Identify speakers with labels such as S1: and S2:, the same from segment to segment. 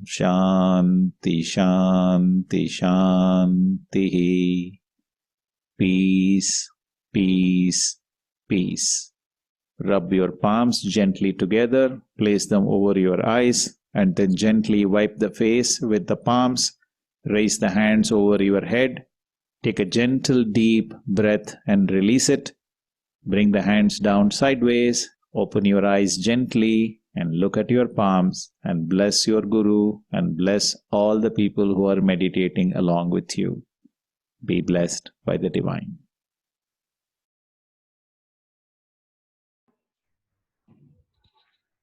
S1: Shanti, Shanti, Shanti. Peace, peace, peace. Rub your palms gently together, place them over your eyes, and then gently wipe the face with the palms. Raise the hands over your head. Take a gentle, deep breath and release it. Bring the hands down sideways. Open your eyes gently and look at your palms and bless your Guru and bless all the people who are meditating along with you. Be blessed by the Divine.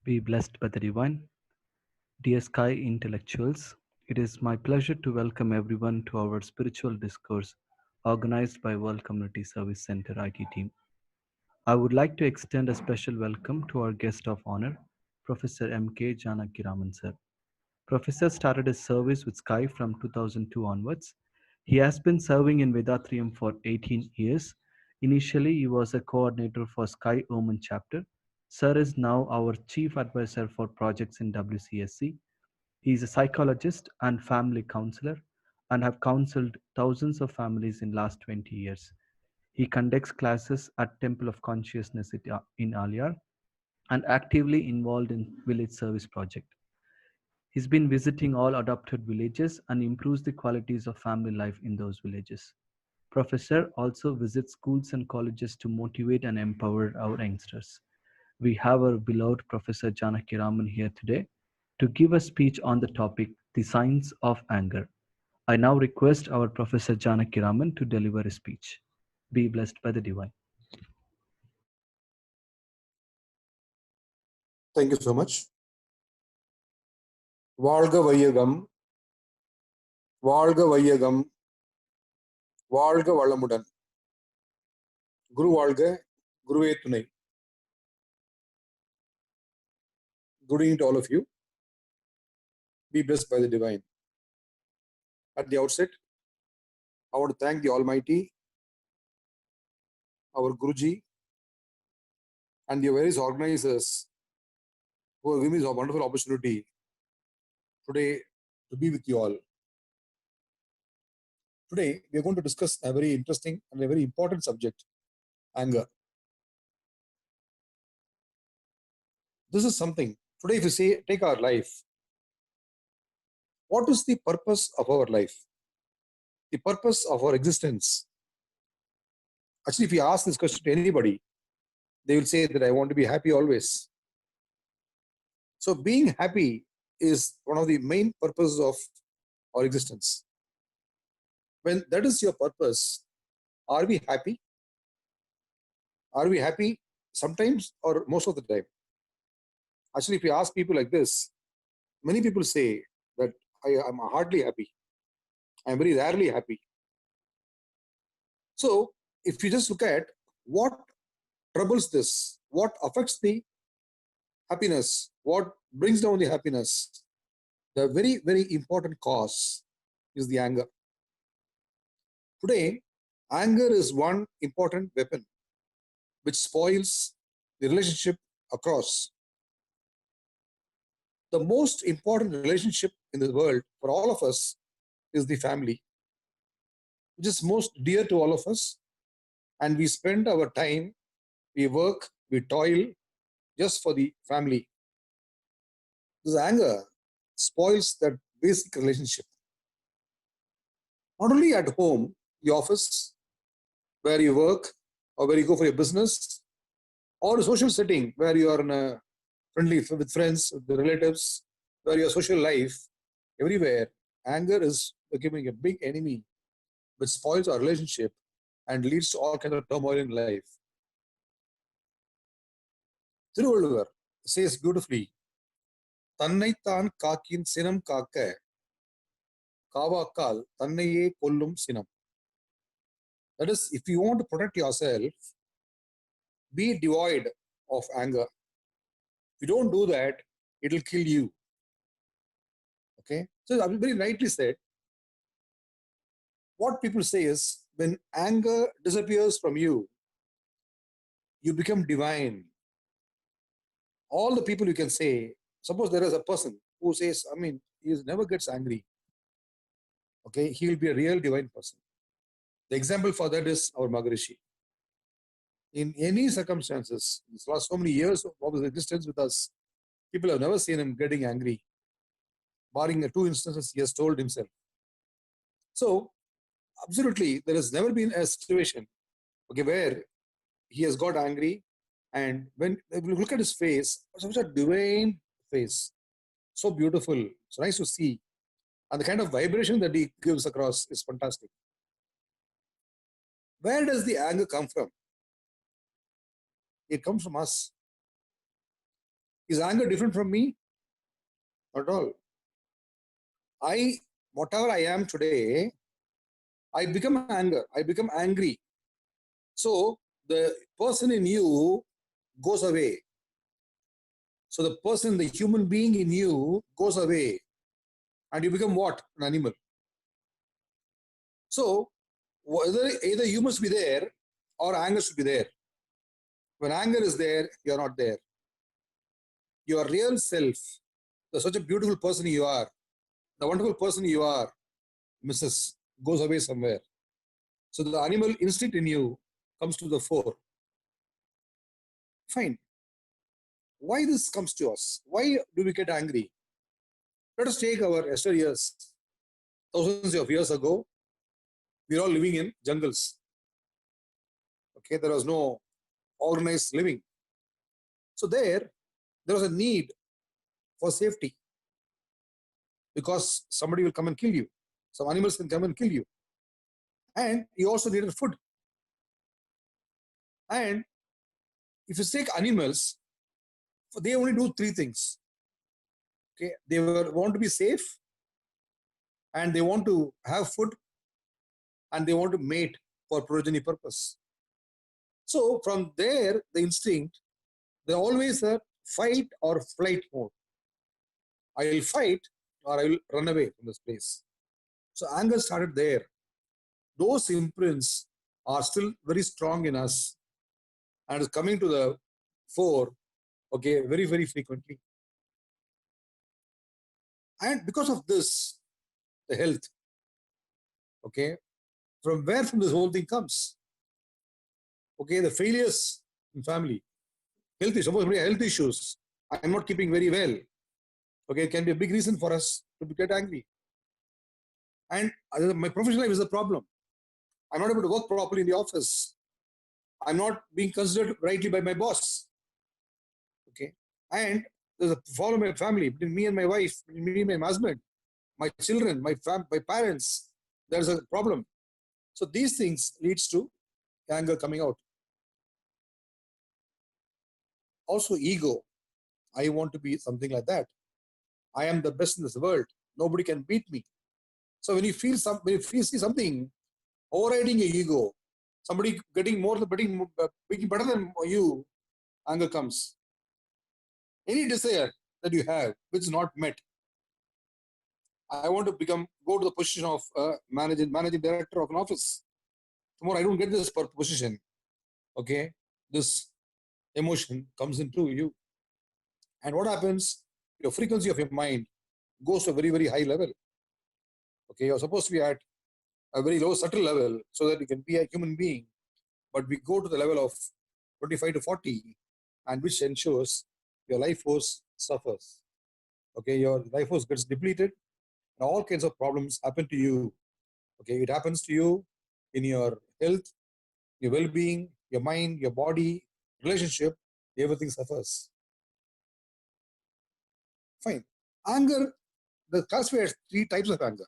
S2: Be blessed by the Divine. Dear Sky Intellectuals, it is my pleasure to welcome everyone to our spiritual discourse organized by World Community Service Center IT team. I would like to extend a special welcome to our guest of honor, Professor M.K. Janakiraman sir. Professor started his service with Sky from 2002 onwards. He has been serving in Vedatrium for 18 years. Initially, he was a coordinator for Sky Oman chapter. Sir is now our chief advisor for projects in WCSC. He is a psychologist and family counselor and have counseled thousands of families in last 20 years. He conducts classes at Temple of Consciousness in Aliar and actively involved in village service project. He's been visiting all adopted villages and improves the qualities of family life in those villages. Professor also visits schools and colleges to motivate and empower our youngsters. We have our beloved Professor Janakiraman here today to give a speech on the topic, The Signs of Anger. I now request our Professor Janakiraman to deliver a speech. Be blessed by the Divine.
S3: Thank you so much. Valga Vayagam, Valga Vayagam, Valga Valamudan. Guru Valga, Guru Tunai. Good evening to all of you. Be blessed by the Divine. At the outset, I want to thank the Almighty, our Guruji, and the various organizers who have given me this wonderful opportunity today to be with you all. Today, we are going to discuss a very interesting and a very important subject, anger. This is something, today if you say, take our life, what is the purpose of our life? The purpose of our existence? Actually, if you ask this question to anybody, they will say that I want to be happy always. So being happy is one of the main purposes of our existence. When that is your purpose, are we happy? Are we happy sometimes or most of the time? Actually, if you ask people like this, many people say that I am hardly happy. I am very rarely happy. So if you just look at what troubles this, what affects the happiness, what brings down the happiness, the very, very important cause is the anger. Today, anger is one important weapon which spoils the relationship across. The most important relationship in the world for all of us is the family, which is most dear to all of us. And we spend our time, we work, we toil just for the family. This anger spoils that basic relationship. Not only at home, the office, where you work, or where you go for your business, or a social setting where you are in a friendly with friends, with the relatives, where your social life, everywhere, anger is becoming a big enemy which spoils our relationship and leads to all kinds of turmoil in life. Thiruvalluvar says beautifully, Tannaitan kakin sinam kaakka, kavakal tannaiye kollum sinam. That is, if you want to protect yourself, be devoid of anger. If you don't do that, it will kill you. Okay? So I very rightly said, what people say is, when anger disappears from you, you become divine. All the people you can say, suppose there is a person who says, he never gets angry, okay, he will be a real divine person. The example for that is our Maharishi. In any circumstances, this last so many years of his existence with us, people have never seen him getting angry, barring the 2 instances he has told himself. So, absolutely, there has never been a situation, okay, where he has got angry, and when you look at his face, such a divine face, so beautiful, so nice to see, and the kind of vibration that he gives across is fantastic. Where does the anger come from? It comes from us. Is anger different from me? Not at all. Whatever I am today, I become angry. So the person in you goes away. So the person, the human being in you goes away. And you become what? An animal. So either you must be there or anger should be there. When anger is there, you're not there. Your real self, such a beautiful person you are, the wonderful person you are, goes away somewhere. So the animal instinct in you comes to the fore. Fine. Why this comes to us? Why do we get angry? Let us take our years. Thousands of years ago, we were all living in jungles. Okay, there was no organized living. So there was a need for safety, because somebody will come and kill you. Some animals can come and kill you. And you also needed food. And if you take animals, they only do 3 things. Okay, they want to be safe, and they want to have food, and they want to mate for progeny purpose. So from there, the instinct, they're always a fight or flight mode. I will fight or I will run away from this place. So anger started there. Those imprints are still very strong in us and is coming to the fore, okay, very, very frequently. And because of this, the health, okay, from this whole thing comes? Okay, the failures in family, suppose we have health issues, I'm not keeping very well. Okay, it can be a big reason for us to get angry. And my professional life is a problem. I'm not able to work properly in the office. I'm not being considered rightly by my boss. Okay, and there's a problem in my family, between me and my wife, between me and my husband, my children, my parents. There's a problem. So these things leads to anger coming out. Also ego. I want to be something like that. I am the best in this world. Nobody can beat me. So when you see something overriding your ego, somebody getting better than you, anger comes. Any desire that you have which is not met. I want to go to the position of managing director of an office. Tomorrow I don't get this position. Okay, this emotion comes into you. And what happens? Your frequency of your mind goes to a very, very high level. Okay, you're supposed to be at a very low, subtle level so that you can be a human being. But we go to the level of 25 to 40, and which ensures your life force suffers. Okay, your life force gets depleted, and all kinds of problems happen to you. Okay, it happens to you in your health, your well-being, your mind, your body, relationship, everything suffers. Fine. Anger, the classify as 3 types of anger.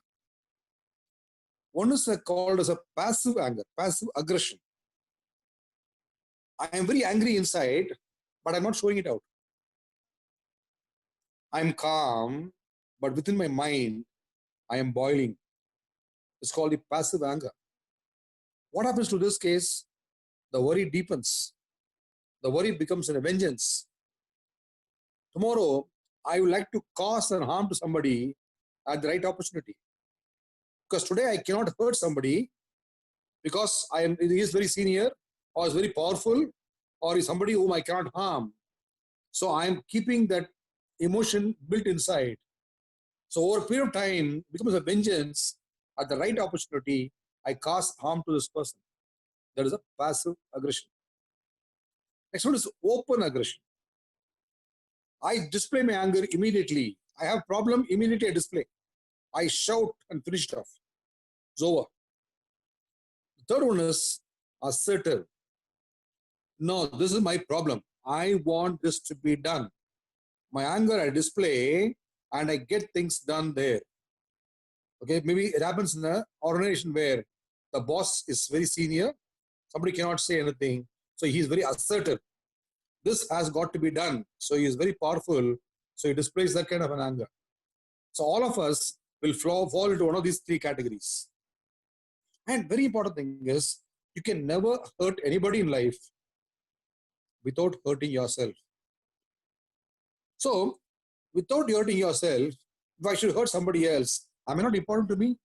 S3: One is called as a passive anger, passive aggression. I am very angry inside, but I'm not showing it out. I'm calm, but within my mind, I am boiling. It's called the passive anger. What happens to this case? The worry deepens. The worry becomes a vengeance. Tomorrow, I would like to cause an harm to somebody at the right opportunity. Because today I cannot hurt somebody because he is very senior, or is very powerful, or is somebody whom I cannot harm. So I am keeping that emotion built inside. So over a period of time, it becomes a vengeance. At the right opportunity, I cause harm to this person. That is a passive aggression. Next one is open aggression. I display my anger immediately. I have problem, immediately I display. I shout and finish it off. It's over. The third one is assertive. No, this is my problem. I want this to be done. My anger I display and I get things done there. Okay, maybe it happens in an organization where the boss is very senior, somebody cannot say anything, so he's very assertive. This has got to be done. So he is very powerful, so he displays that kind of an anger. So all of us will fall into one of these three categories. And very important thing is, you can never hurt anybody in life without hurting yourself. So, without hurting yourself, if I should hurt somebody else, am I not important to me?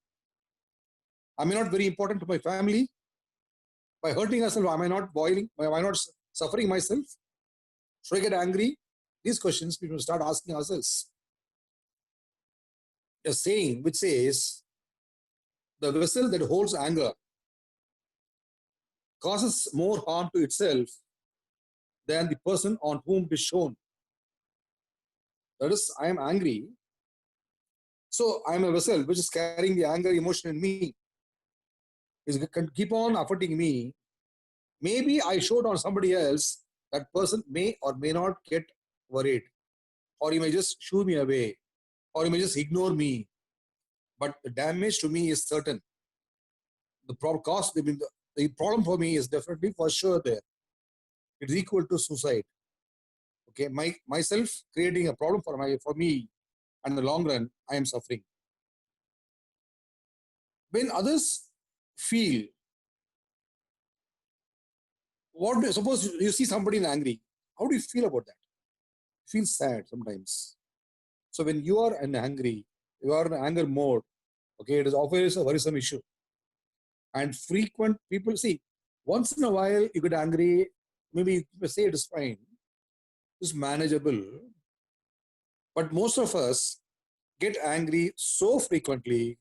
S3: Am I not very important to my family? By hurting myself, am I not boiling? Am I not suffering myself? Should I get angry? These questions we will start asking ourselves. A saying which says, the vessel that holds anger causes more harm to itself than the person on whom it is shown. That is, I am angry. So I am a vessel which is carrying the anger emotion in me. It can keep on affecting me. Maybe I showed on somebody else, that person may or may not get worried. Or he may just shoo me away. Or he may just ignore me. But the damage to me is certain. The problem for me is definitely for sure there. It is equal to suicide. Okay, myself creating a problem for me, and in the long run, I am suffering. When others feel, suppose you see somebody angry, how do you feel about that? You feel sad sometimes. So when you are angry, you are in anger mode, okay, it is always a worrisome issue. And frequent people, see, once in a while you get angry, maybe you say it is fine, it's manageable. But most of us get angry so frequently,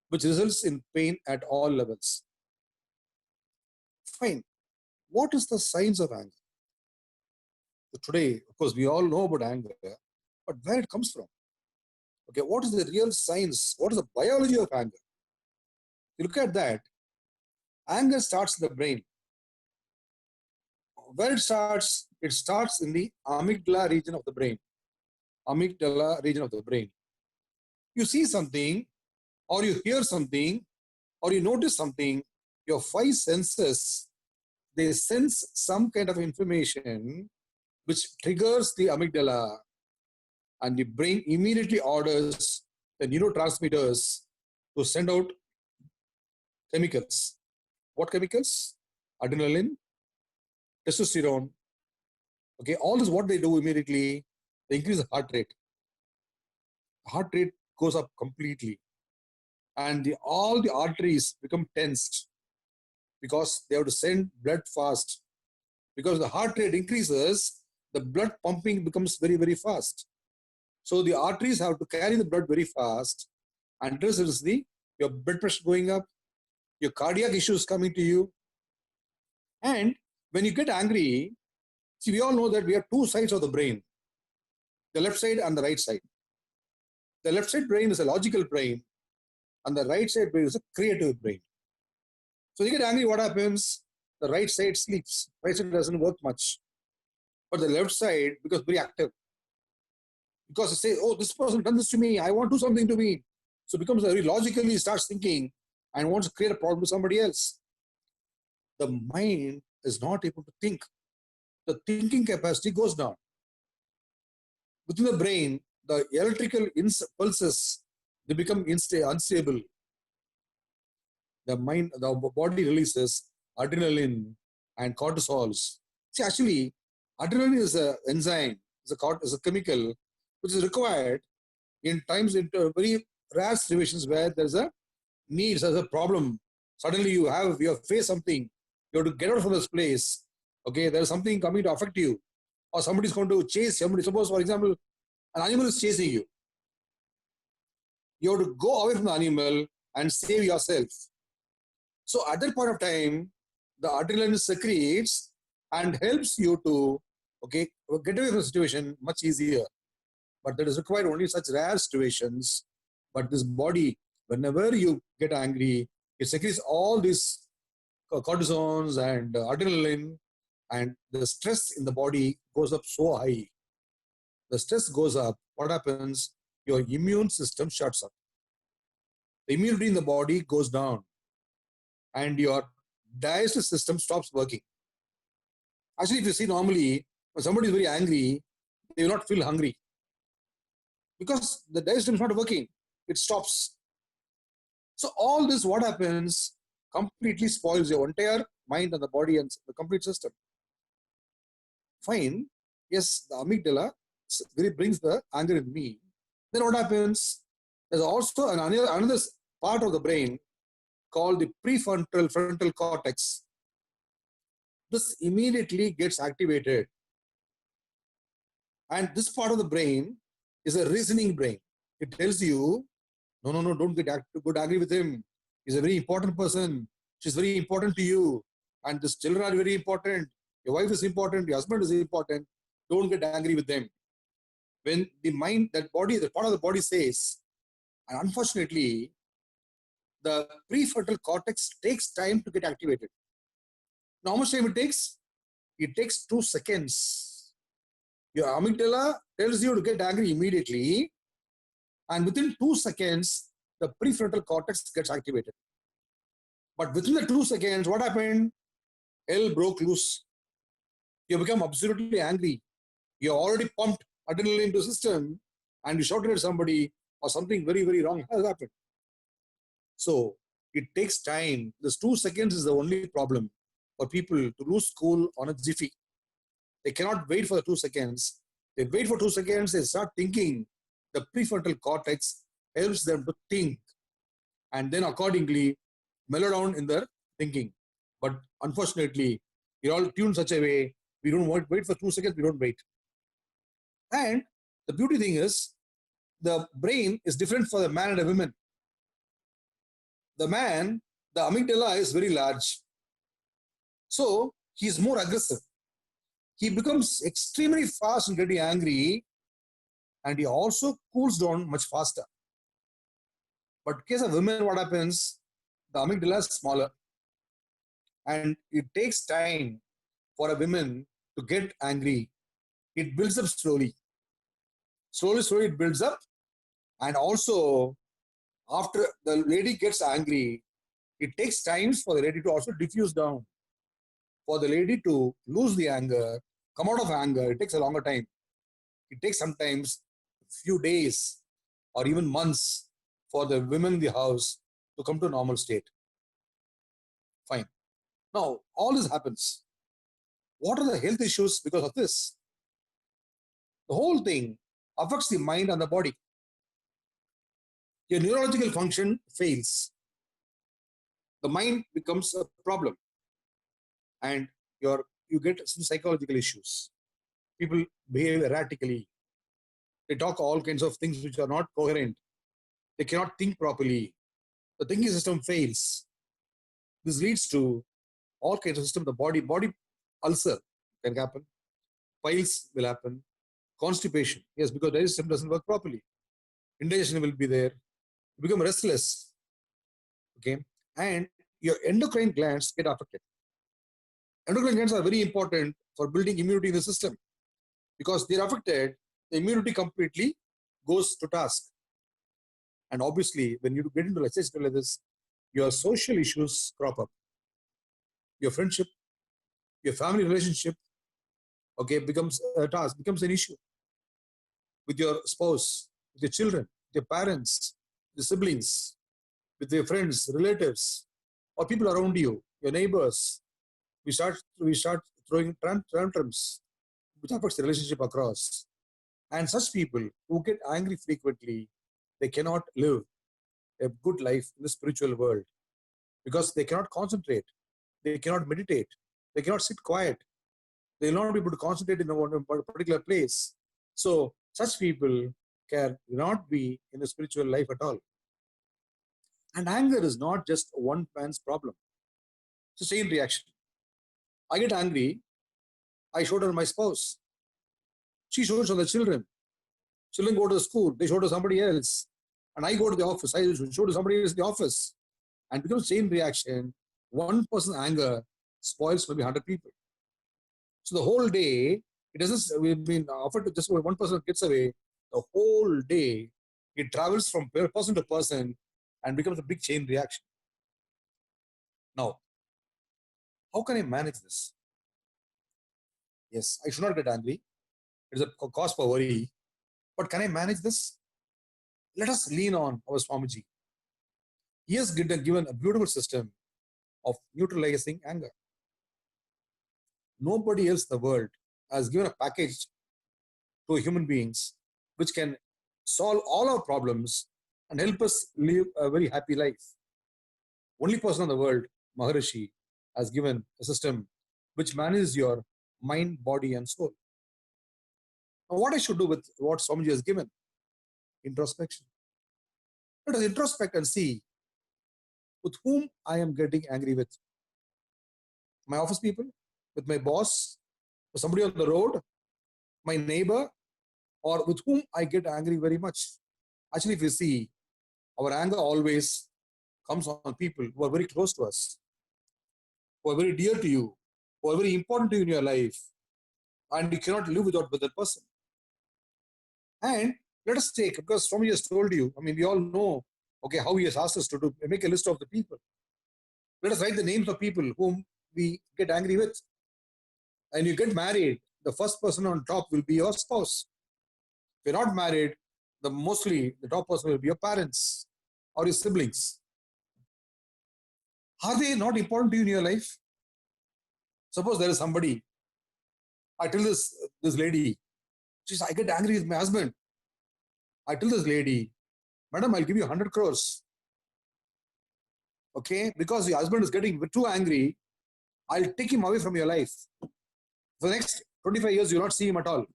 S3: which results in pain at all levels. Fine. What is the signs of anger? So today, of course, we all know about anger, but where it comes from? Okay, what is the real science? What is the biology of anger? You look at that, anger starts in the brain. Where it starts in the amygdala region of the brain. Amygdala region of the brain. You see something, or you hear something, or you notice something, your five senses, they sense some kind of information which triggers the amygdala, and the brain immediately orders the neurotransmitters to send out chemicals. What chemicals? Adrenaline, testosterone. Okay, all this what they do immediately, they increase the heart rate. The heart rate goes up completely. And all the arteries become tensed because they have to send blood fast. Because the heart rate increases, the blood pumping becomes very, very fast. So the arteries have to carry the blood very fast, and this is your blood pressure going up, your cardiac issues coming to you. And when you get angry, see, we all know that we have two sides of the brain, the left side and the right side. The left side brain is a logical brain, and the right side brain is a creative brain. So you get angry, what happens? The right side sleeps. Right side doesn't work much. But the left side becomes very active. Because it says, oh, this person done this to me, I want to do something to me. So it becomes very logically starts thinking and wants to create a problem to somebody else. The mind is not able to think. The thinking capacity goes down. Within the brain, the electrical pulses, they become unstable. The body releases adrenaline and cortisols. See, actually, adrenaline is an enzyme, is a chemical which is required in very rare situations where there's a need, there's a problem. Suddenly you have faced something, you have to get out from this place. Okay, there's something coming to affect you, or somebody's going to chase somebody. Suppose, for example, an animal is chasing you. You have to go away from the animal and save yourself. So at that point of time, the adrenaline secretes and helps you to get away from the situation much easier. But that is required only in such rare situations. But this body, whenever you get angry, it secretes all these cortisons and adrenaline, and the stress in the body goes up so high. The stress goes up, what happens? Your immune system shuts up. The immunity in the body goes down, and your digestive system stops working. Actually, if you see normally, when somebody is very angry, they will not feel hungry because the digestive system is not working. It stops. So all this, what happens, completely spoils your entire mind and the body and the complete system. Fine. Yes, the amygdala brings the anger in me. Then what happens? There's also another part of the brain called the prefrontal cortex. This immediately gets activated. And this part of the brain is a reasoning brain. It tells you, no, don't get angry with him. He's a very important person. She's very important to you. And these children are very important. Your wife is important. Your husband is important. Don't get angry with them. When the mind, that part of the body says, and unfortunately, the prefrontal cortex takes time to get activated. Now, how much time it takes? It takes 2 seconds. Your amygdala tells you to get angry immediately, and within 2 seconds, the prefrontal cortex gets activated. But within the 2 seconds, what happened? Hell broke loose. You become absolutely angry. You already pumped adrenaline into the system, and you shouted at somebody, or something very, very wrong has happened. So it takes time. This 2 seconds is the only problem for people to lose cool on a jiffy. They cannot wait for the 2 seconds. They wait for 2 seconds, they start thinking. The prefrontal cortex helps them to think, and then accordingly mellow down in their thinking. But unfortunately, we're all tuned such a way, we don't wait for 2 seconds, we don't wait. And the beauty thing is, the brain is different for the man and a woman. The man, the amygdala is very large. So he is more aggressive. He becomes extremely fast in getting angry, and he also cools down much faster. But in case of women, what happens? The amygdala is smaller, and it takes time for a woman to get angry. It builds up slowly. Slowly it builds up, and also after the lady gets angry, it takes time for the lady to also diffuse down. For the lady to lose the anger, come out of anger, it takes a longer time. It takes sometimes a few days or even months for the women in the house to come to a normal state. Fine. Now, all this happens. What are the health issues because of this? The whole thing affects the mind and the body. Your neurological function fails. The mind becomes a problem, and you get some psychological issues. People behave erratically. They talk all kinds of things which are not coherent. They cannot think properly. The thinking system fails. This leads to all kinds of system. The body ulcer can happen. Piles will happen. Constipation, yes, because the digestive system doesn't work properly. Indigestion will be there. You become restless. Okay, and your endocrine glands get affected. Endocrine glands are very important for building immunity in the system, because they're affected, the immunity completely goes to task. And obviously, when you get into lifestyle like this, your social issues crop up. Your friendship, your family relationship, becomes a task, becomes an issue. With your spouse, with your children, with your parents, the siblings, with your friends, relatives, or people around you, your neighbors. We start throwing tantrums, which affects the relationship across. And such people who get angry frequently, they cannot live a good life in the spiritual world, because they cannot concentrate, they cannot meditate, they cannot sit quiet, they will not be able to concentrate in a particular place. So such people cannot be in the spiritual life at all. And anger is not just one man's problem. It's a chain reaction. I get angry, I show it on my spouse. She shows it on the children. Children go to the school, they show it to somebody else. And I go to the office, I show it to somebody else in the office. And because chain reaction, one person's anger spoils maybe 100 people. So the whole day, it doesn't, we've been offered to just one person gets away, the whole day, it travels from person to person and becomes a big chain reaction. Now, how can I manage this? Yes, I should not get angry. It is a cause for worry. But can I manage this? Let us lean on our Swamiji. He has given a beautiful system of neutralizing anger. Nobody else in the world has given a package to human beings which can solve all our problems and help us live a very happy life. Only person in the world, Maharishi, has given a system which manages your mind, body, and soul. Now, what I should do with what Swamiji has given? Introspection. Let us introspect and see with whom I am getting angry with. My office people, with my boss, with somebody on the road, my neighbor, or with whom I get angry very much. Actually, if you see, our anger always comes on people who are very close to us, who are very dear to you, who are very important to you in your life, and you cannot live without that person. And let us take, because Swami has told you, I mean, we all know, okay, how he has asked us to do, make a list of the people. Let us write the names of people whom we get angry with. And you get married, the first person on top will be your spouse. If you're not married, mostly the top person will be your parents or your siblings. Are they not important to you in your life? Suppose there is somebody, I tell this lady, she says, I get angry with my husband. I tell this lady, madam, I'll give you 100 crores. Okay, because your husband is getting too angry, I'll take him away from your life. For the next 25 years, you'll not see him at all.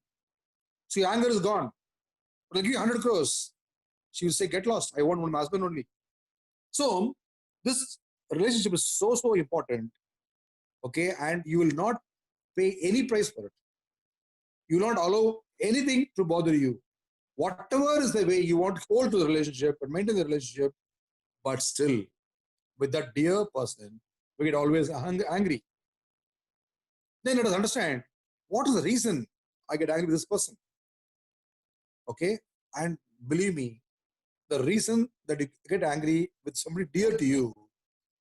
S3: So your anger is gone. But I'll give you 100 crores. She will say, get lost. I want my husband only. So this relationship is so important. Okay, and you will not pay any price for it. You will not allow anything to bother you. Whatever is the way you want to hold to the relationship and maintain the relationship, but still, with that dear person, we get always angry. Then let us understand, what is the reason I get angry with this person? Okay, and believe me, the reason that you get angry with somebody dear to you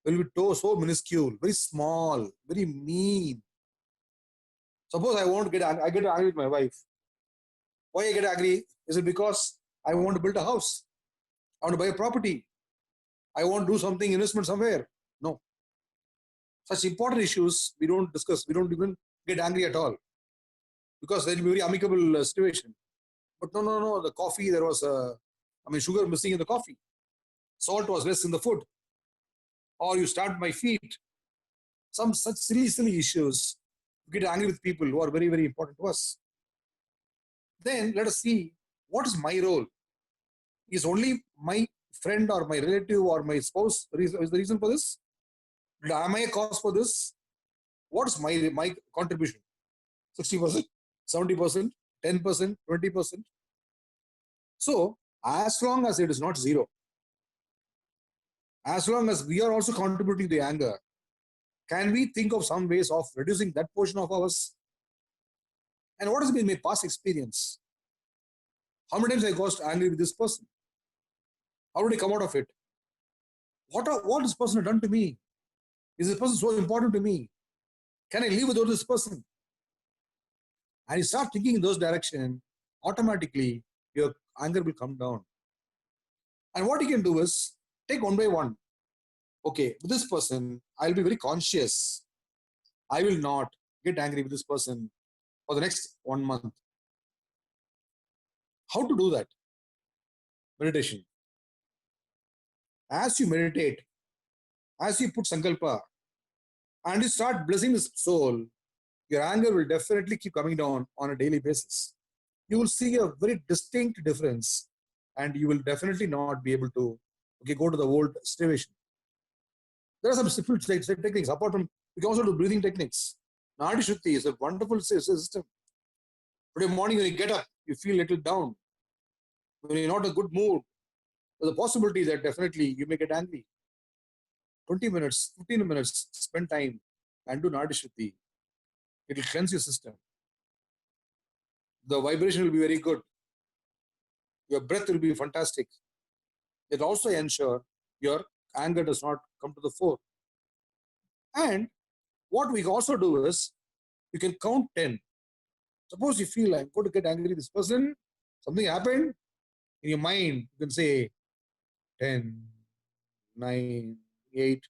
S3: will be so minuscule, very small, very mean. Suppose I get angry with my wife. Why I get angry? Is it because I want to build a house? I want to buy a property? I want to do something, investment somewhere? No. Such important issues we don't discuss. We don't even get angry at all because there will be a very amicable situation. But no, the coffee, there was sugar missing in the coffee. Salt was less in the food. Or you stamped my feet. Some such silly issues. We get angry with people who are very, very important to us. Then let us see, what is my role? Is only my friend or my relative or my spouse is the reason for this? Am I a cause for this? What is my contribution? 60%, 70%, 10%, 20%. So as long as it is not zero, as long as we are also contributing to the anger, can we think of some ways of reducing that portion of ours? And what has been my past experience? How many times I got angry with this person? How did I come out of it? What this person has done to me? Is this person so important to me? Can I live without this person? And you start thinking in those directions, automatically your anger will come down. And what you can do is, take one by one. Okay, with this person, I'll be very conscious. I will not get angry with this person for the next 1 month. How to do that? Meditation. As you meditate, as you put sankalpa, and you start blessing the soul, your anger will definitely keep coming down on a daily basis. You will see a very distinct difference, and you will definitely not be able to Okay, go to the old situation. There are some simple techniques. Apart from, we can also do breathing techniques. Nadi Shuddhi is a wonderful system. Today morning when you get up, you feel a little down. When you're not in a good mood, there's a possibility that definitely you may get angry. 20 minutes, 15 minutes, spend time and do Nadi Shuddhi. It will cleanse your system. The vibration will be very good. Your breath will be fantastic. It also ensure your anger does not come to the fore. And what we also do is, you can count 10. Suppose you feel I'm going to get angry with this person, something happened, in your mind, you can say 10, 9, 8.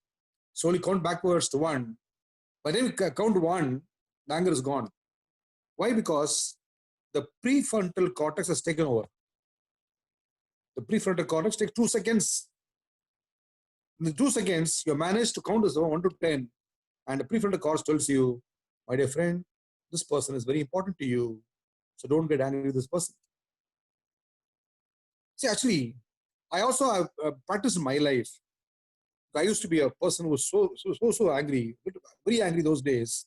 S3: Slowly count backwards to 1. By then you count 1, the anger is gone. Why? Because the prefrontal cortex has taken over. The prefrontal cortex takes 2 seconds. In the 2 seconds, you manage to count this 1 to 10, and the prefrontal cortex tells you, my dear friend, this person is very important to you, so don't get angry with this person. See, actually, I also have practiced in my life. I used to be a person who was so angry, very angry those days.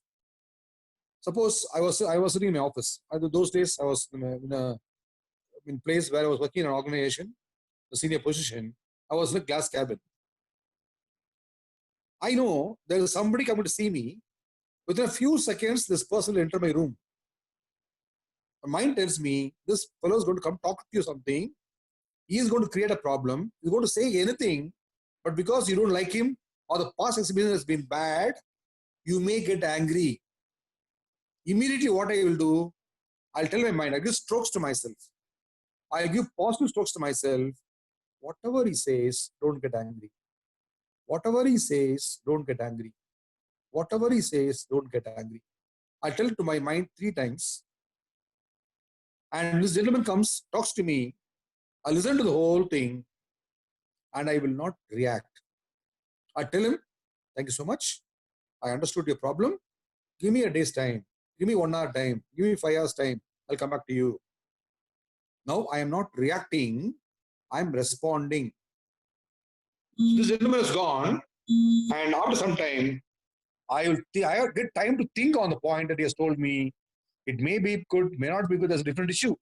S3: Suppose I was sitting in my office. Those days I was in a place where I was working in an organization, a senior position. I was in a glass cabin. I know there is somebody coming to see me. Within a few seconds, this person will enter my room. My mind tells me, this fellow is going to come talk to you something. He is going to create a problem. He's going to say anything. But because you don't like him or the past experience has been bad, you may get angry. Immediately what I will do, I'll tell my mind, I give strokes to myself. I give positive strokes to myself. Whatever he says, don't get angry. Whatever he says, don't get angry. Whatever he says, don't get angry. I tell it to my mind 3 times. And this gentleman comes, talks to me. I listen to the whole thing and I will not react. I tell him, thank you so much. I understood your problem. Give me a day's time. Give me 1 hour time. Give me 5 hours time. I'll come back to you. Now I am not reacting. I'm responding. This gentleman is gone. And after some time, I get time to think on the point that he has told me. It may be good, may not be good, as a different issue.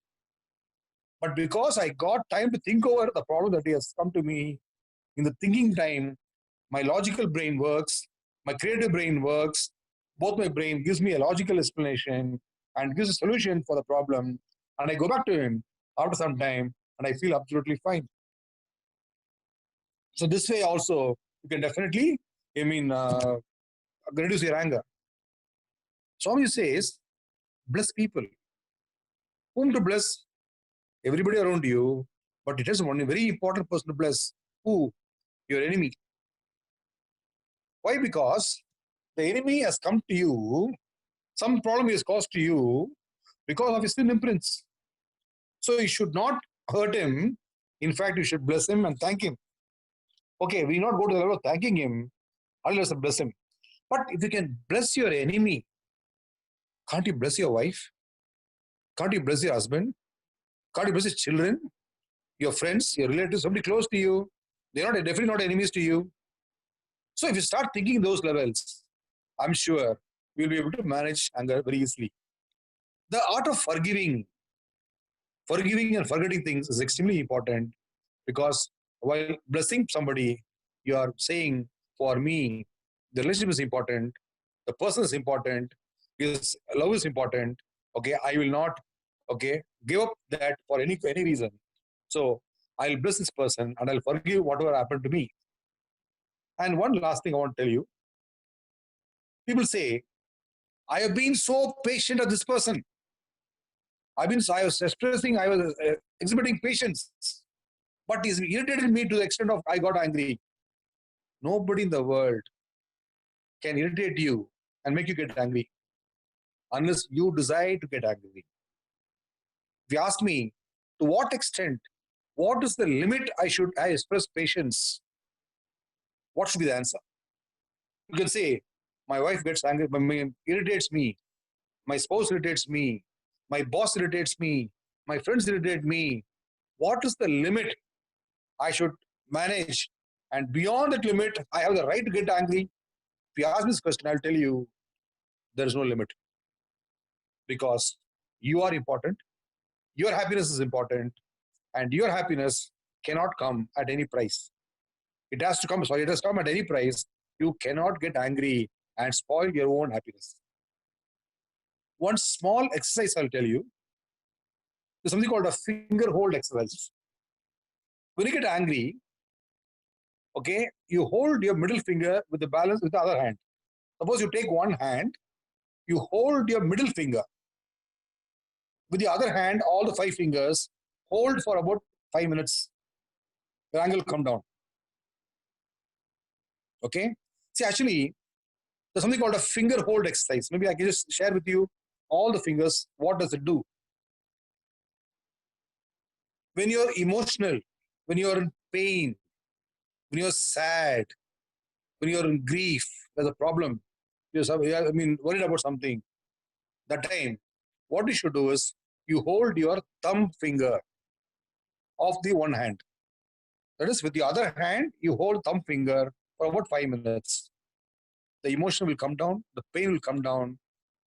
S3: But because I got time to think over the problem that he has come to me, in the thinking time, my logical brain works, my creative brain works, both my brain gives me a logical explanation and gives a solution for the problem. And I go back to him after some time and I feel absolutely fine. So this way also, you can definitely, reduce your anger. Swami says, bless people. Whom to bless? Everybody around you, but it is one very important person to bless. Who? Your enemy. Why? Because the enemy has come to you, some problem is caused to you because of his sin imprints. So you should not hurt him. In fact, you should bless him and thank him. Okay, we not go to the level of thanking him, unless bless him. But if you can bless your enemy, can't you bless your wife? Can't you bless your husband? Can't you bless your children, your friends, your relatives, somebody close to you? They're definitely not enemies to you. So if you start thinking those levels, I'm sure we'll be able to manage anger very easily. The art of forgiving and forgetting things is extremely important, because while blessing somebody, you are saying, for me, the relationship is important, the person is important, his love is important. Okay, I will not give up that for any reason. So I'll bless this person and I'll forgive whatever happened to me. And one last thing I want to tell you. People say, I have been so patient of this person. I was exhibiting patience, but he's irritated me to the extent of I got angry. Nobody in the world can irritate you and make you get angry unless you decide to get angry. If you ask me, to what extent, what is the limit I express patience? What should be the answer? You can say, my wife gets angry, irritates me, my spouse irritates me, my boss irritates me, my friends irritate me. What is the limit I should manage. And beyond that limit, I have the right to get angry. If you ask me this question, I'll tell you there is no limit, because you are important, your happiness is important, and your happiness cannot come at any price. It has to come, sorry, it has to come at any price. You cannot get angry and spoil your own happiness. One small exercise I'll tell you is something called a finger hold exercise. When you get angry, okay, you hold your middle finger with the balance with the other hand. Suppose you take one hand, you hold your middle finger. With the other hand, all the 5 fingers, hold for about 5 minutes. The anger will come down. Okay? See, actually, there's something called a finger hold exercise. Maybe I can just share with you all the fingers. What does it do? When you're emotional, when you're in pain, when you're sad, when you're in grief, there's a problem, worried about something, that time, what you should do is you hold your thumb finger of the one hand. That is, with the other hand, you hold thumb finger for about 5 minutes. The emotion will come down, the pain will come down,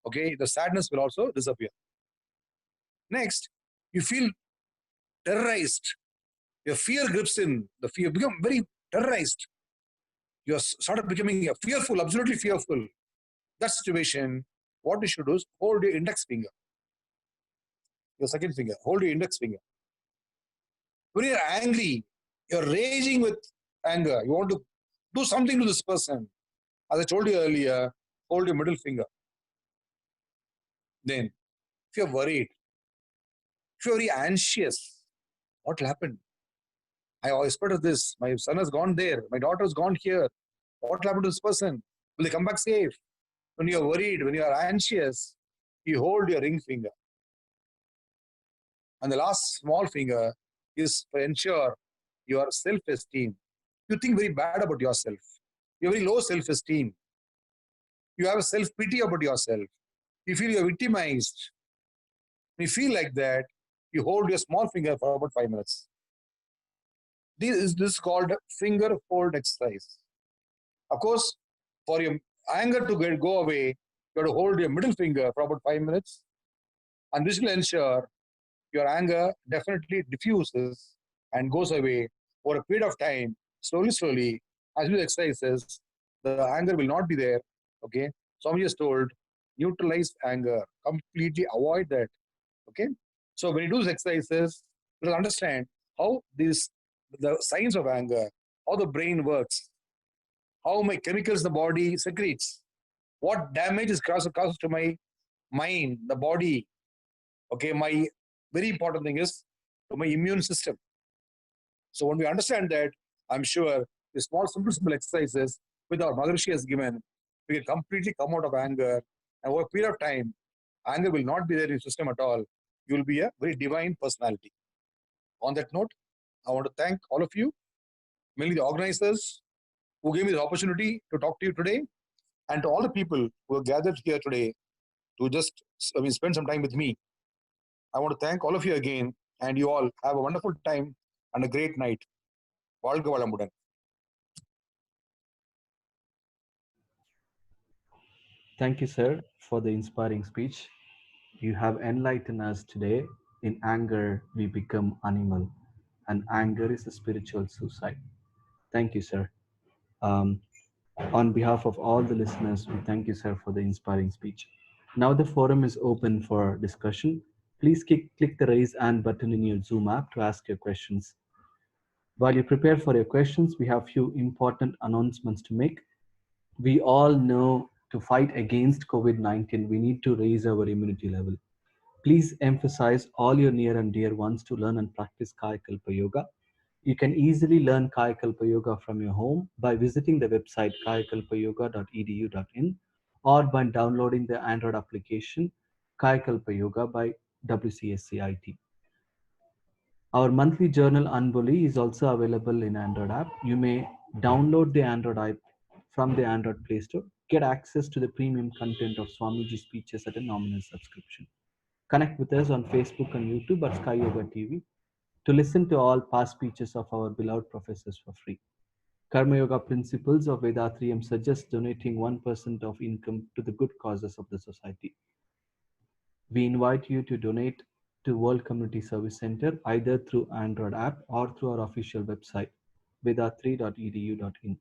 S3: okay? The sadness will also disappear. Next, you feel terrorized. Your fear grips in, the fear become very terrorized. You're sort of becoming fearful, absolutely fearful. That situation, what you should do is hold your index finger, your second finger, hold your index finger. When you're angry, you're raging with anger, you want to do something to this person. As I told you earlier, hold your middle finger. Then, if you're worried, if you're very anxious, what will happen? I always heard of this. My son has gone there. My daughter has gone here. What will happen to this person? Will they come back safe? When you're worried, when you're anxious, you hold your ring finger. And the last small finger is to ensure your self-esteem. You think very bad about yourself. You have very low self-esteem. You have a self-pity about yourself. You feel you're victimized. When you feel like that, you hold your small finger for about 5 minutes. This is called finger hold exercise. Of course, for your anger to go away, you have to hold your middle finger for about 5 minutes. And this will ensure your anger definitely diffuses and goes away over a period of time, slowly, as you do exercises, the anger will not be there. Okay. Somebody is told, neutralize anger, completely avoid that. Okay. So when you do these exercises, you'll understand how the signs of anger, how the brain works, how my chemicals in the body secretes, what damage is caused to my mind, the body. Okay, my very important thing is to my immune system. So when we understand that, I'm sure the small, simple exercises which our Maharishi has given, we can completely come out of anger. And over a period of time, anger will not be there in your system at all. You will be a very divine personality. On that note, I want to thank all of you, mainly the organizers who gave me the opportunity to talk to you today, and to all the people who are gathered here today to just spend some time with me. I want to thank all of you again, and you all have a wonderful time and a great night. வாழ்க வளமுடன்.
S2: Thank you, sir, for the inspiring speech. You have enlightened us today. In anger, we become animal, and anger is a spiritual suicide. Thank you, sir. Um, on behalf of all the listeners, we thank you, sir, for the inspiring speech. Now the forum is open for discussion. Please click the raise hand button in your Zoom app to ask your questions. While you prepare for your questions, we have few important announcements to make. We all know to fight against COVID-19, we need to raise our immunity level. Please emphasize all your near and dear ones to learn and practice Kayakalpa Yoga. You can easily learn Kayakalpa Yoga from your home by visiting the website kayakalpayoga.edu.in or by downloading the Android application Kayakalpa Yoga by WCSCIT. Our monthly journal Unbully is also available in Android app. You may download the Android app from the Android Play Store. Get access to the premium content of Swamiji speeches at a nominal subscription. Connect with us on Facebook and YouTube at Sky Yoga TV. to listen to all past speeches of our beloved professors for free. Karma Yoga principles of Vedatrium suggest donating 1% of income to the good causes of the society. We invite you to donate to World Community Service Center either through Android app or through our official website, vedatri.edu.in.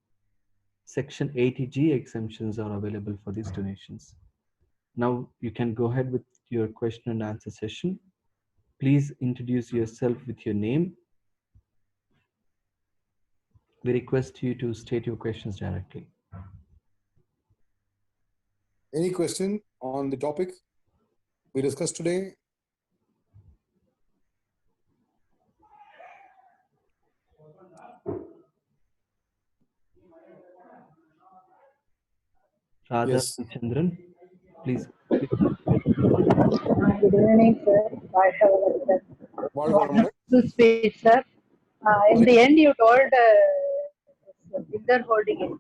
S2: Section 80G exemptions are available for these donations. Now you can go ahead with your question and answer session. Please introduce yourself with your name. We request you to state your questions directly.
S3: Any question on the topic we discussed today?
S2: Radha
S3: Yes.
S2: Chandran, please.
S4: Good evening, sir. I have a wonderful speech, sir. In the end, you told finger holding it.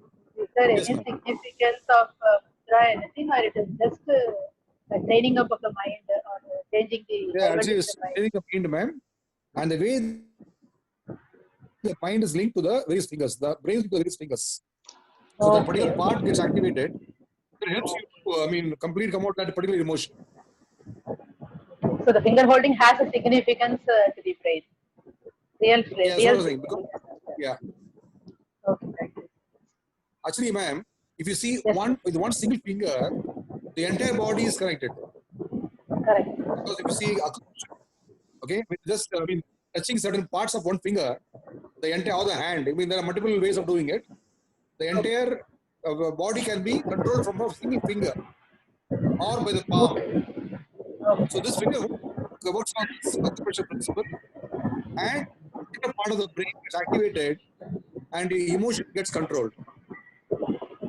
S4: Is there any significance of mudra anything, or it is just a training up of the mind or changing the
S3: Actually,
S4: diverting
S3: it's
S4: the mind?
S3: training the mind, ma'am. And the way the mind is linked to the various fingers, the brain to the various fingers. So that particular part gets activated. It helps you to, come out that particular emotion.
S4: So the finger holding has a significance to the brain. Real.
S3: Yeah.
S4: Okay, thank you.
S3: Actually, ma'am, if you see with one single finger, the entire body is connected.
S4: Correct.
S3: Because if you see, okay, with just touching certain parts of one finger, the entire other hand. There are multiple ways of doing it. The entire body can be controlled from a single finger or by the palm. So this finger works on this acupressure principle, and a part of the brain gets activated, and the emotion gets controlled.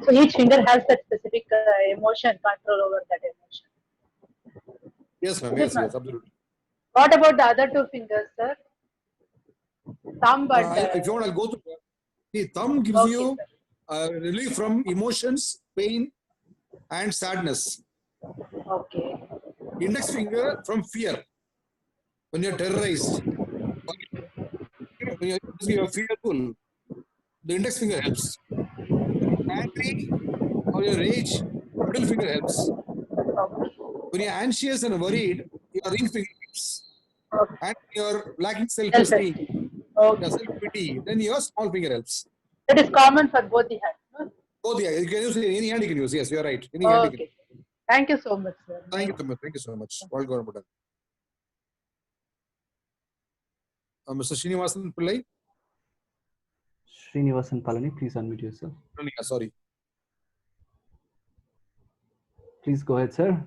S4: So each finger has that specific emotion, control over that emotion.
S3: Yes, ma'am. Yes, absolutely.
S4: What about the other two fingers, sir? Thumb, but
S3: if you want, I'll go to the thumb gives you relief from emotions, pain, and sadness.
S4: Okay.
S3: Index finger from fear. When you're terrorized, when you're fearful, the index finger helps. Angry or your rage, middle finger helps. When you're anxious and worried, your ring finger helps. And you're lacking self-esteem, self-pity, then your small finger helps.
S4: That is common for both the hands, no?
S3: Both, yeah. You can use any hand you can use. Yes, you're right. Any
S4: hand
S3: you can use.
S4: Thank you so much, sir.
S3: Thank you so much. Mr. Srinivasan Pillai.
S2: Srinivasan Palani, please unmute yourself.
S3: Sorry.
S2: Please go ahead, sir.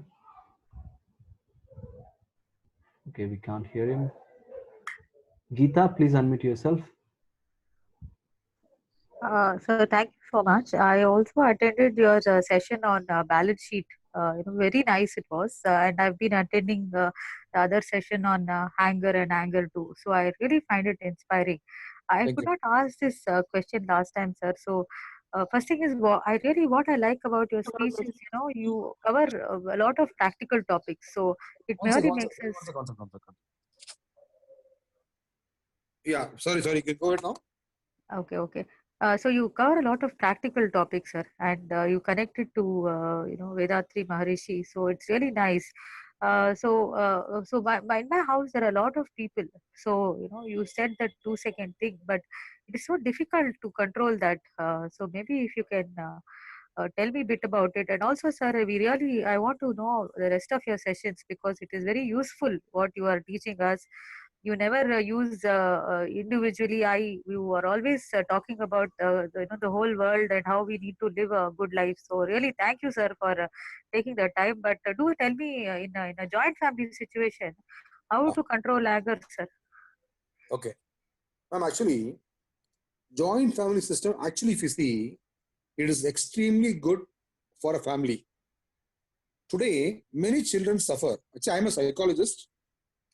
S2: Okay, we can't hear him. Geeta, please unmute yourself.
S5: So thank you so much. I also attended your session on balance sheet. Very nice it was, and I've been attending the other session on anger and anger too. So I really find it inspiring. I could not ask this question last time, sir. So first thing is, what I like about your speech is, you cover a lot of practical topics. So it really makes sense.
S3: Yeah, sorry. You can go ahead now.
S5: Okay. So you cover a lot of practical topics, sir, and you connect it to Vedatri Maharishi. So it's really nice. So in my house there are a lot of people. So you said that 2-second thing, but it is so difficult to control that. So maybe if you can tell me a bit about it. And also, sir, I want to know the rest of your sessions because it is very useful what you are teaching us. You never use individually. You are always talking about the whole world and how we need to live a good life. So really, thank you, sir, for taking the time. But do tell me in a joint family situation, how to control anger, sir?
S3: Okay, ma'am. Actually, joint family system. Actually, if you see, it is extremely good for a family. Today, many children suffer. Actually, I'm a psychologist.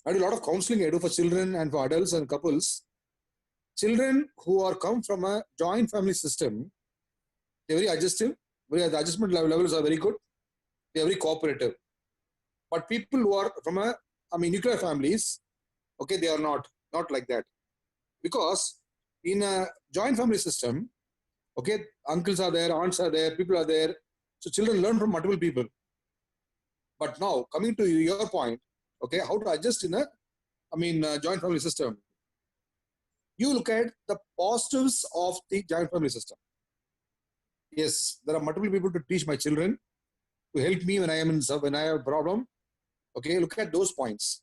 S3: I do a lot of counseling I do for children and for adults and couples. Children who are come from a joint family system, they're very adjustive. The adjustment levels are very good. They're very cooperative. But people who are from nuclear families, okay, they are not. Not like that. Because in a joint family system, okay, uncles are there, aunts are there, people are there. So children learn from multiple people. But now coming to your point, okay, how to adjust in a, joint family system. You look at the positives of the joint family system. Yes, there are multiple people to teach my children, to help me when I have a problem. Okay, look at those points.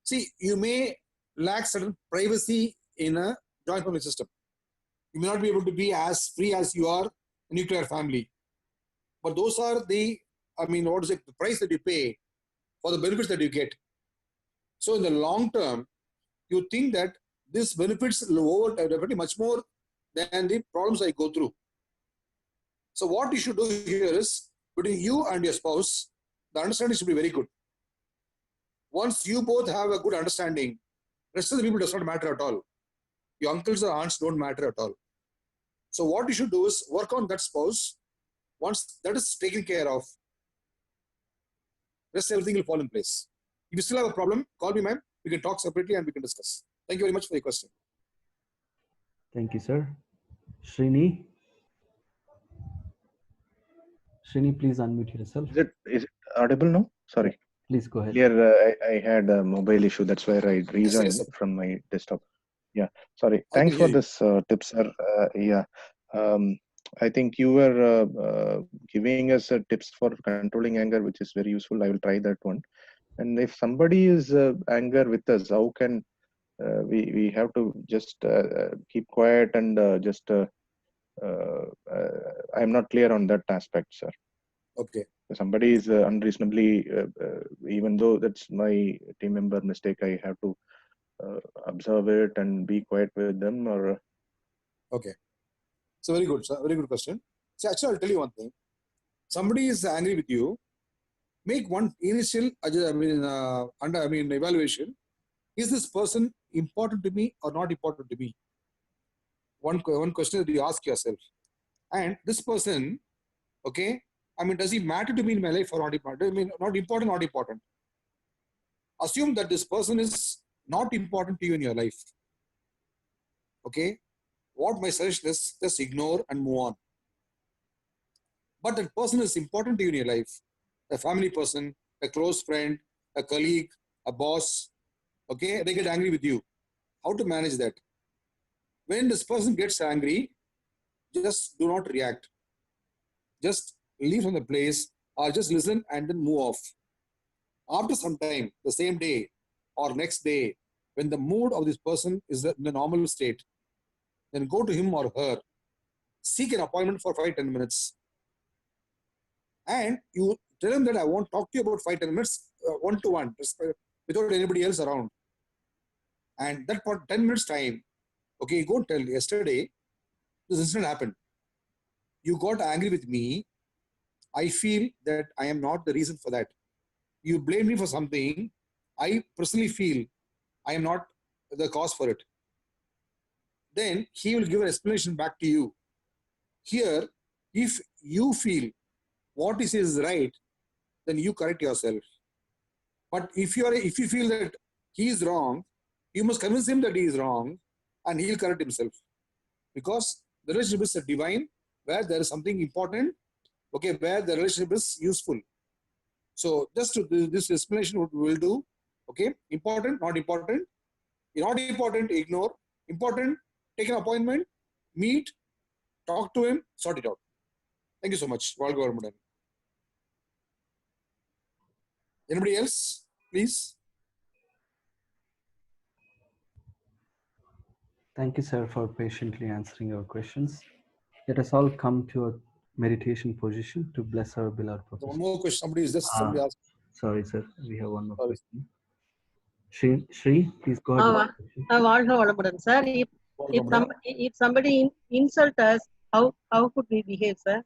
S3: See, you may lack certain privacy in a joint family system. You may not be able to be as free as you are a nuclear family. But those are the, the price that you pay for the benefits that you get. So in the long term, you think that this benefits over definitely much more than the problems I go through. So what you should do here is, between you and your spouse, the understanding should be very good. Once you both have a good understanding, rest of the people does not matter at all. Your uncles or aunts don't matter at all. So what you should do is work on that spouse. Once that is taken care of, rest everything will fall in place. If you still have a problem, call me, ma'am. We can talk separately and we can discuss. Thank you very much for your question.
S2: Thank you, sir. Srini? Srini, please unmute yourself.
S6: Is it audible now? Sorry.
S2: Please go ahead.
S6: Here, I had a mobile issue. That's why I rejoined
S3: Yes,
S6: from my desktop. Yeah, sorry.
S3: I
S6: Thanks
S3: can
S6: for
S3: hear you.
S6: this tip, sir. Yeah, I think you were giving us tips for controlling anger, which is very useful. I will try that one. And if somebody is anger with us, how can we have to just keep quiet and I'm not clear on that aspect, sir.
S3: Okay.
S6: If somebody is unreasonably, even though that's my team member mistake, I have to observe it and be quiet with them, or
S3: Okay. So very good, sir. Very good question. So actually, I'll tell you one thing. Somebody is angry with you. Make one initial, evaluation. Is this person important to me or not important to me? One question that you ask yourself. And this person, okay, does he matter to me in my life or not important? Not important, not important. Assume that this person is not important to you in your life. Okay, what my suggestion is, just ignore and move on. But that person is important to you in your life, a family person, a close friend, a colleague, a boss. Okay, they get angry with you. How to manage that? When this person gets angry, just do not react. Just leave from the place or just listen and then move off. After some time, the same day or next day, when the mood of this person is in the normal state, then go to him or her, seek an appointment for 5-10 minutes. And you tell him that I won't talk to you about 5-10 minutes, one-to-one, without anybody else around. And that for 10 minutes time, okay, you go and tell, yesterday, this incident happened. You got angry with me. I feel that I am not the reason for that. You blame me for something. I personally feel I am not the cause for it. Then he will give an explanation back to you. Here, if you feel what he says is right, then you correct yourself. But if you feel that he is wrong, you must convince him that he is wrong, and he will correct himself. Because the relationship is divine, where there is something important, okay, where the relationship is useful. So just to this explanation what we will do, okay, important, not important. Not important, ignore. Important, take an appointment, meet, talk to him, sort it out. Thank you so much. Anybody else, please?
S2: Thank you, sir, for patiently answering our questions. Let us all come to a meditation position to bless our beloved Professor.
S3: One more question. Somebody asked.
S2: Sorry, sir. We have one more question. Shri, please go ahead.
S7: Sir, if somebody insult us, how could we behave, sir?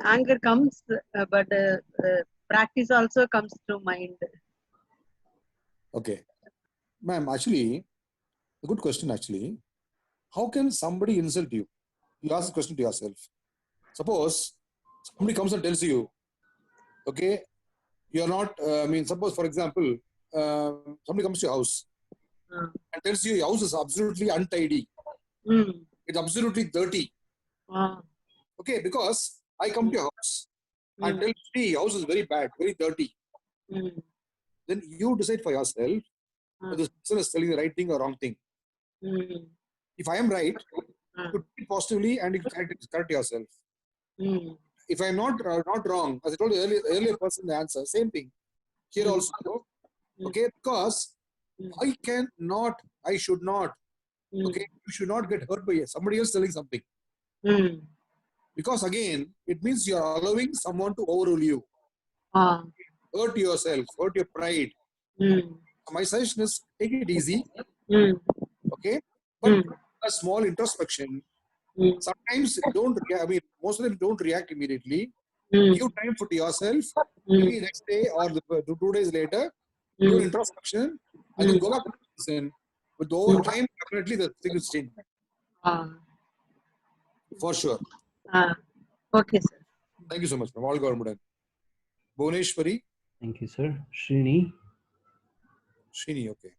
S7: Anger comes, but practice also comes to mind.
S3: Okay, ma'am. Actually, a good question. Actually, how can somebody insult you? You ask the question to yourself. Suppose somebody comes and tells you, okay, you are not. Suppose for example, somebody comes to your house and tells you your house is absolutely untidy. It's absolutely dirty. Okay, because I come to your house and tell me your house is very bad, very dirty. Then you decide for yourself whether this person is telling the right thing or wrong thing. If I am right, you think positively and you correct yourself. If I am not wrong, as I told the earlier person the answer, same thing. Here also, okay, because I should not, okay, you should not get hurt by somebody else telling something. Because again, it means you are allowing someone to overrule you. Hurt yourself, hurt your pride. My suggestion is take it easy, okay, but a small introspection. Sometimes don't react, I mean, most of them don't react immediately. Give time for yourself, maybe next day or 2 days later, do an introspection, and then go back to the person. With over time, definitely the thing will change. For sure.
S7: Okay, sir.
S3: Thank you so much, ma'am. All government. Bhuvneshwari.
S2: Thank you, sir. Srini.
S3: Srini, okay.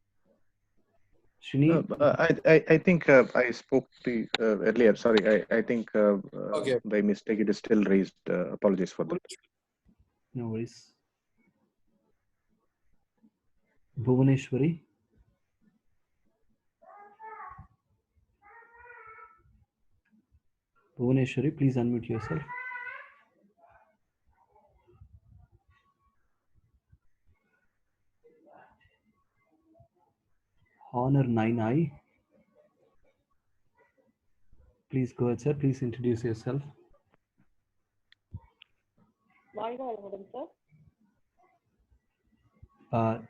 S2: Srini.
S6: I think I spoke to earlier. Sorry, I think
S3: Okay.
S6: by mistake it is still raised. Apologies for that.
S2: No worries. Bhuvneshwari. Bhuvneshwari, please unmute yourself. Honor 9i. Please go ahead, sir. Please introduce yourself.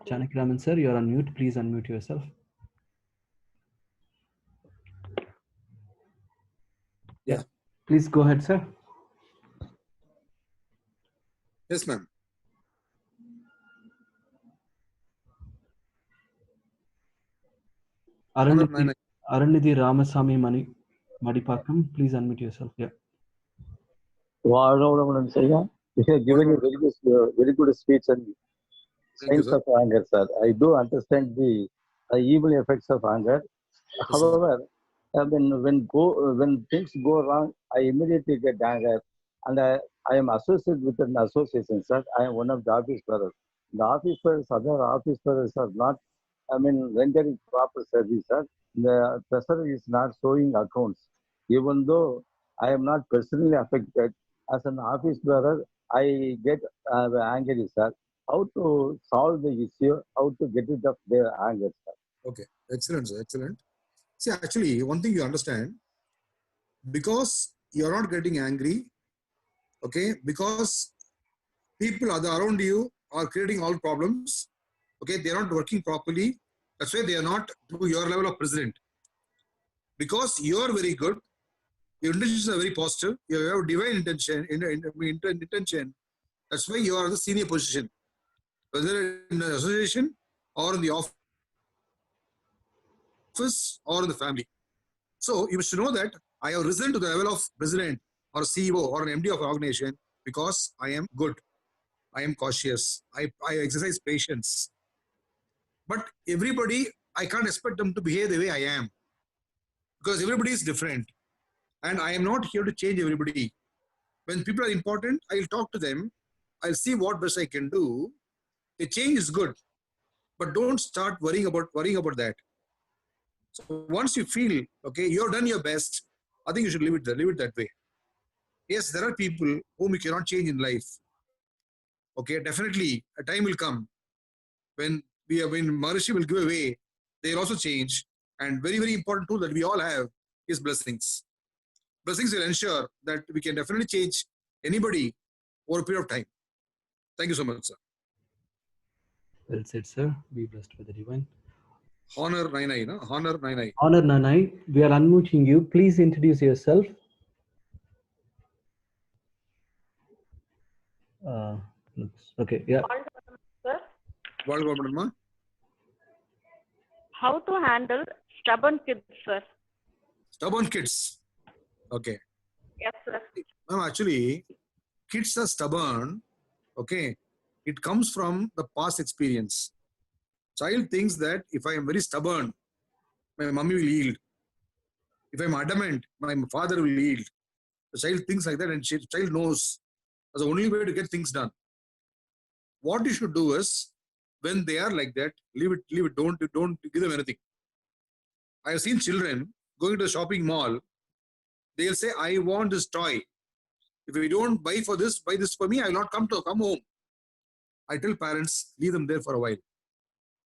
S2: Janakiraman, sir, you're on mute. Please unmute yourself.
S3: Yeah.
S2: Please go ahead, sir.
S3: Yes, ma'am.
S2: Arandhiti Ramasamy Madipakam, please unmute yourself. Yeah.
S8: You have given a very good speech and signs of anger, sir. I do understand the evil effects of anger. However, when things go wrong, I immediately get anger, and I am associated with an association, sir. I am one of the office brothers. The office brothers, other office brothers are not, rendering proper service, sir. The treasurer is not showing accounts, even though I am not personally affected. As an office brother, I get angry, sir. How to solve the issue? How to get rid of their anger, sir?
S3: Okay, excellent, sir. Excellent. See, actually, one thing you understand, because you're not getting angry, okay, because people around you are creating all problems, okay, they're not working properly. That's why they are not to your level of president. Because you're very good, your intentions are very positive, you have divine intention, intention. That's why you are the senior position, whether in the association or in the office or in the family. So you should know that I have risen to the level of president or CEO or an MD of an organization because I am good, I am cautious, I exercise patience. But everybody, I can't expect them to behave the way I am, because everybody is different. And I am not here to change everybody. When people are important, I'll talk to them. I'll see what best I can do. A change is good, but don't start worrying about that. So once you feel, okay, you've done your best, I think you should leave it that way. Yes, there are people whom you cannot change in life. Okay, definitely a time will come when Maharishi will give away, they'll also change. And very, very important tool that we all have is blessings. Blessings will ensure that we can definitely change anybody over a period of time. Thank you so much, sir.
S2: Well said, sir. Be blessed by the divine.
S3: Honor 9i, no? Honor 9i.
S2: Honor 9i, we are unmuting you. Please introduce yourself. Okay, yeah.
S9: Sir,
S3: What?
S9: how to handle stubborn kids, sir?
S3: Stubborn kids. Okay.
S9: Yes, sir.
S3: Actually, kids are stubborn. Okay. It comes from the past experience. Child thinks that if I am very stubborn, my mummy will yield. If I am adamant, my father will yield. The child thinks like that, and child knows that's the only way to get things done. What you should do is, when they are like that, leave it. Don't give them anything. I have seen children going to the shopping mall. They'll say, "I want this toy. If you don't buy this for me, I will not come home." I tell parents, leave them there for a while.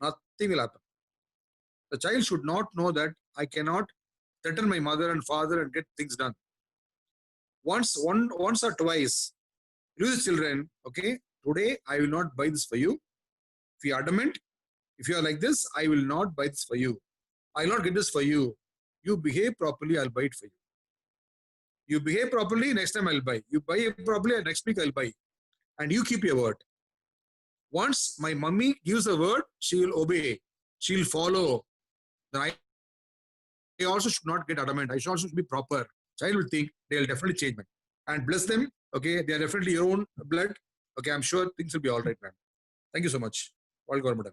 S3: Nothing will happen. The child should not know that I cannot threaten my mother and father and get things done. Once or twice, leave the children, okay, today I will not buy this for you. If you are adamant, if you are like this, I will not buy this for you. I will not get this for you. You behave properly, I'll buy it for you. You behave properly, next time I'll buy. You buy properly, next week I'll buy. And you keep your word. Once my mummy gives a word, she will obey. She will follow. Then I also should not get adamant. I should also be proper. Child will think they'll definitely change, man. And bless them. Okay, they are definitely your own blood. Okay, I'm sure things will be all right, man. Thank you so much. All God,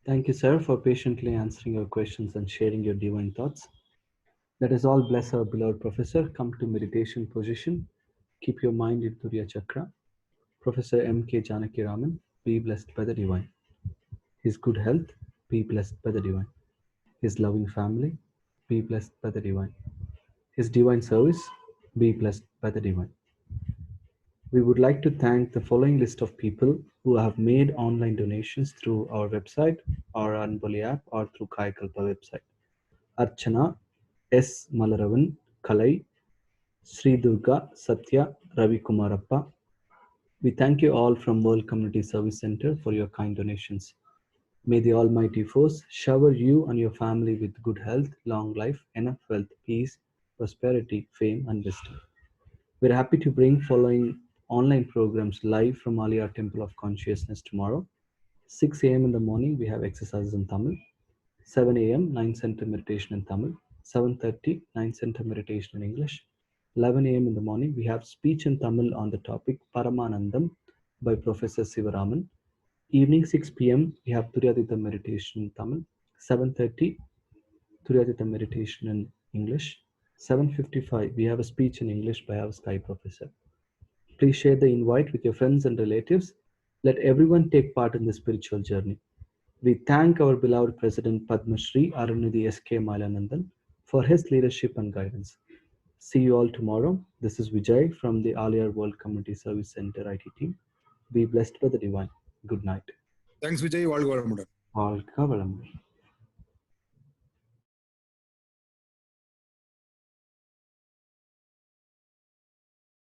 S2: Thank you, sir, for patiently answering your questions and sharing your divine thoughts. Let us all bless our beloved professor. Come to meditation position. Keep your mind in Turiya Chakra. Professor M.K. Janaki Raman, be blessed by the divine. His good health, be blessed by the divine. His loving family, be blessed by the divine. His divine service, be blessed by the divine. We would like to thank the following list of people who have made online donations through our website, our Anbali app, or through Kai Kalpa website. Archana, S. Malaravan, Kalai, Sri Durga, Satya, Ravi Kumarappa. We thank you all from World Community Service Center for your kind donations. May the Almighty Force shower you and your family with good health, long life, enough wealth, peace, prosperity, fame, and wisdom. We're happy to bring following online programs live from Aliyar Temple of Consciousness tomorrow. 6 a.m. in the morning, we have exercises in Tamil. 7 a.m. 9 center meditation in Tamil. 7:30 9 center meditation in English. 11 a.m. in the morning, we have speech in Tamil on the topic Paramanandam by Professor Sivaraman. Evening 6 p.m. we have Turyadita meditation in Tamil. 7:30 Turyadita meditation in English. 7:55 we have a speech in English by our Sky professor. Please share the invite with your friends and relatives. Let everyone take part in the spiritual journey. We thank our beloved President Padma Shri Arunidhi S.K. Mailanandan for his leadership and guidance. See you all tomorrow. This is Vijay from the Aliyar World Community Service Center IT team. Be blessed by the divine. Good night.
S3: Thanks, Vijay. All God.
S2: All Kavalam.